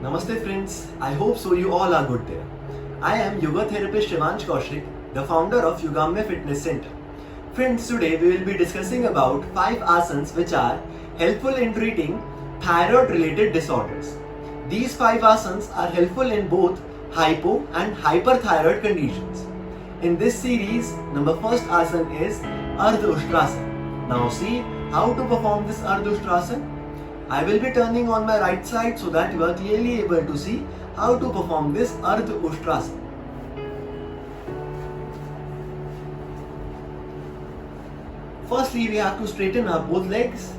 Namaste friends, I hope so you all are good there. I am yoga therapist Shivansh Kaushik, the founder of Yogamya Fitness Center. Friends, today we will be discussing about 5 asanas which are helpful in treating thyroid related disorders. These 5 asanas are helpful in both hypo and hyperthyroid conditions. In this series, number first asana is Ardha Ushtrasana. Now see how to perform this Ardha Ushtrasana. I will be turning on my right side so that you are clearly able to see how to perform this Ardha Ushtrasana. Firstly, we have to straighten up both legs.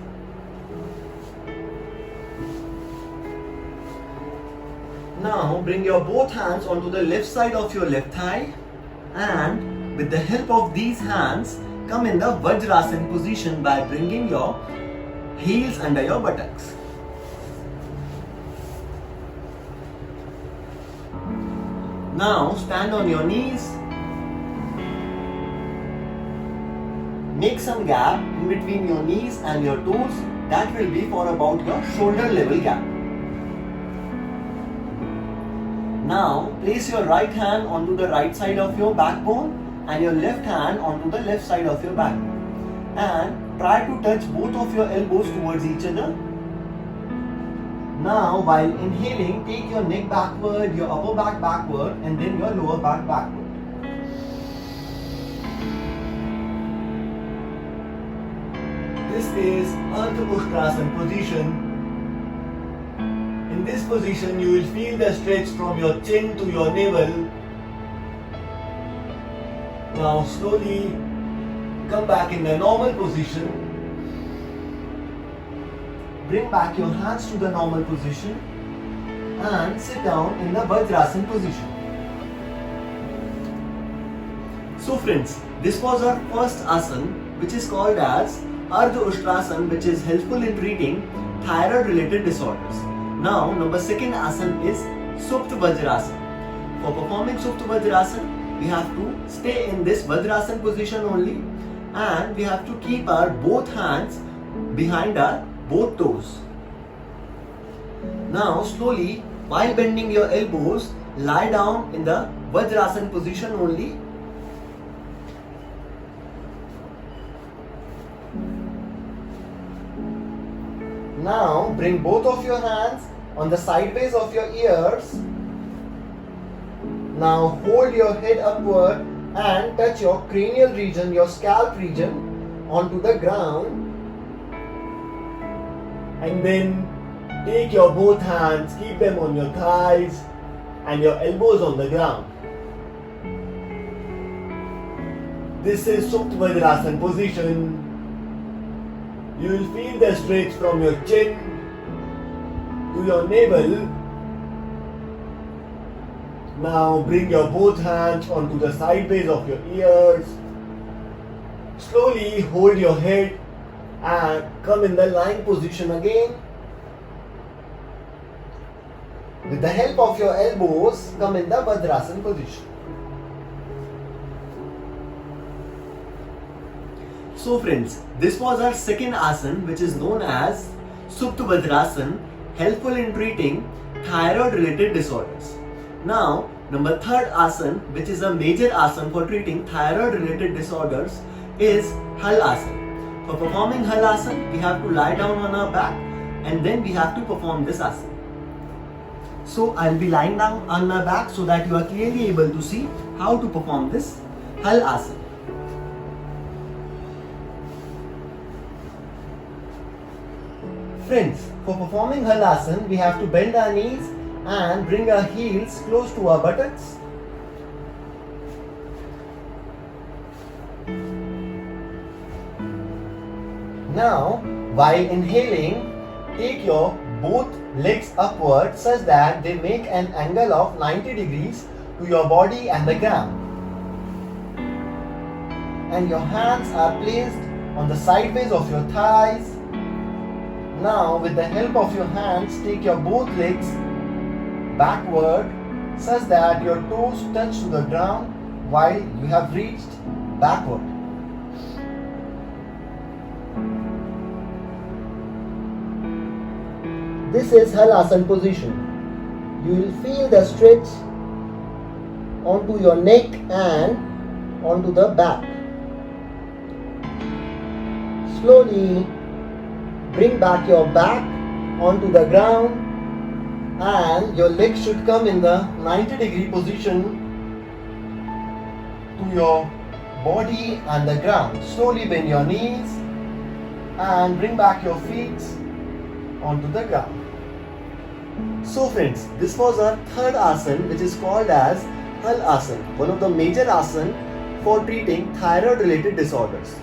Now bring your both hands onto the left side of your left thigh and with the help of these hands come in the Vajrasana position by bringing your heels under your buttocks. Now stand on your knees. Make some gap in between your knees and your toes. That will be for about your shoulder level gap. Now place your right hand onto the right side of your backbone and your left hand onto the left side of your backbone. And try to touch both of your elbows towards each other. Now while inhaling, take your neck backward, your upper back backward and then your lower back backward. This is Ardha Ushtrasana position. In this position you will feel the stretch from your chin to your navel. Now slowly come back in the normal position. Bring back your hands to the normal position and sit down in the Vajrasana position. So friends, this was our first asana which is called as Ardha Ushtrasana, which is helpful in treating thyroid related disorders. Now number second asana is Supta Vajrasana. For performing Supta Vajrasana, we have to stay in this Vajrasana position only and we have to keep our both hands behind our both toes. Now slowly, while bending your elbows, lie down in the Vajrasana position only. Now bring both of your hands on the sideways of your ears. Now hold your head upward and touch your cranial region, your scalp region onto the ground. And then take your both hands, keep them on your thighs and your elbows on the ground. This is Supta Vajrasana position. You will feel the stretch from your chin to your navel. Now bring your both hands onto the sideways of your ears. Slowly hold your head and come in the lying position again. With the help of your elbows, come in the Vajrasana position. So friends, this was our second asana which is known as Supta Vajrasana, helpful in treating thyroid related disorders. Now number third asana, which is a major asana for treating thyroid related disorders, is Hal Asana. For performing Hal Asana, we have to lie down on our back and then we have to perform this asana. So I will be lying down on my back so that you are clearly able to see how to perform this Hal Asana. Friends, for performing Hal Asana, we have to bend our knees and bring our heels close to our buttocks. Now, while inhaling, take your both legs upward such that they make an angle of 90 degrees to your body and the ground. And your hands are placed on the sideways of your thighs. Now, with the help of your hands, take your both legs backward such that your toes touch to the ground while you have reached backward. This is Hal Asana position. you will feel the stretch onto your neck and onto the back. Slowly bring back your back onto the ground and your legs should come in the 90-degree position to your body and the ground. Slowly bend your knees and bring back your feet onto the ground. So friends, this was our third asana, which is called as Hal Asana, one of the major asana for treating thyroid related disorders.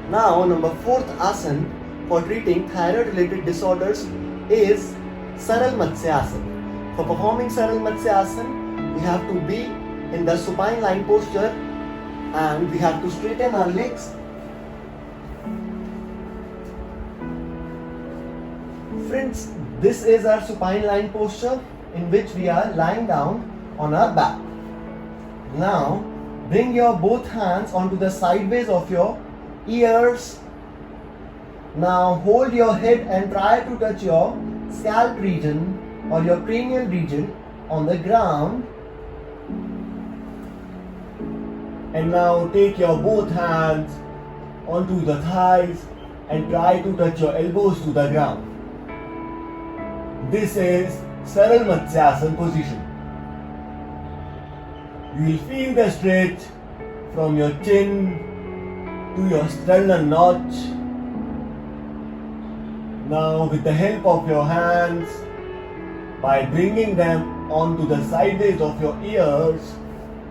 Now number fourth asana for treating thyroid related disorders is Saral Matsya Asana. For performing Saral Matsya Asana, we have to be in the supine lying posture and we have to straighten our legs. Friends, this is our supine lying posture in which we are lying down on our back. Now bring your both hands onto the sideways of your ears. Now hold your head and try to touch your scalp region or your cranial region on the ground. And now take your both hands onto the thighs and try to touch your elbows to the ground. This is Saral Matsyasana position. You will feel the stretch from your chin to your sternum notch. Now with the help of your hands, by bringing them onto the sideways of your ears,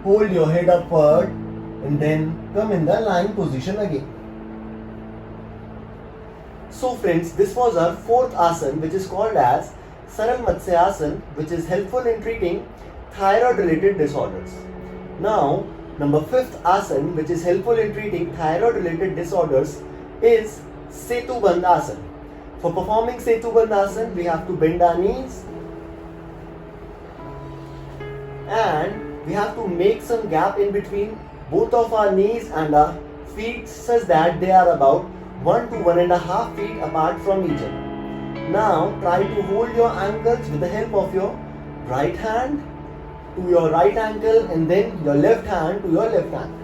hold your head upward and then come in the lying position again. So friends, this was our fourth asana, which is called as Saral Matsya Asana, which is helpful in treating thyroid related disorders. Now number fifth asana, which is helpful in treating thyroid related disorders, is Setu Bandh Asana. For performing Setu Bandh Asana, we have to bend our knees and we have to make some gap in between both of our knees and our feet such that they are about 1 to 1.5 feet apart from each other. Now try to hold your ankles with the help of your right hand to your right ankle and then your left hand to your left ankle.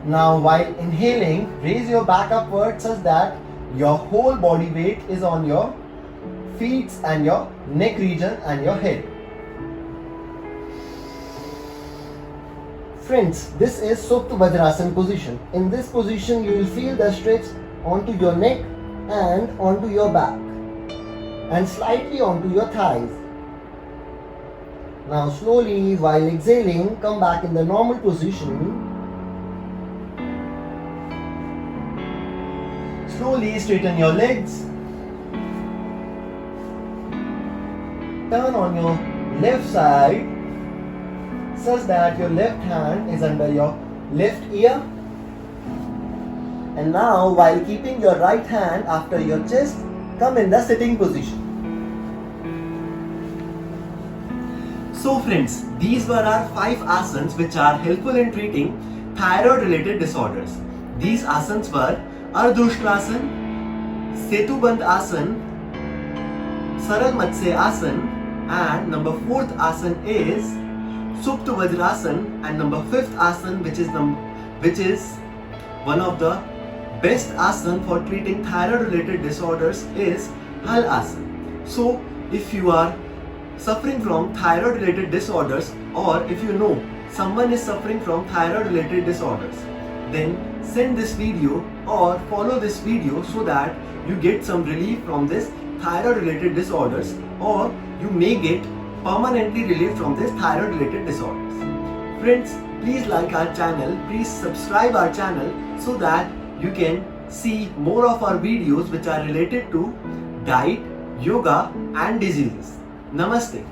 Now while inhaling, raise your back upward such that your whole body weight is on your feet and your neck region and your head. Friends, this is Supta Vajrasana position. In this position, you will feel the stretch onto your neck and onto your back and slightly onto your thighs. Now slowly, while exhaling, come back in the normal position. Slowly straighten your legs. Turn on your left side such that your left hand is under your left ear. And now while keeping your right hand after your chest, come in the sitting position. So friends, these were our 5 asanas which are helpful in treating thyroid related disorders. These asanas were Ardha Ushtrasana, Setu Bandh Asana, Saral Matsya Asana, and number 4th asana is Supta Vajrasana, and number 5th asana which is one of the best asana for treating thyroid related disorders is Hal Asana. So if you are suffering from thyroid related disorders or if you know someone is suffering from thyroid related disorders, then send this video or follow this video so that you get some relief from this thyroid related disorders, or you may get permanently relief from this thyroid related disorders. Friends, please like our channel, please subscribe our channel so that you can see more of our videos which are related to diet, yoga and diseases. Namaste.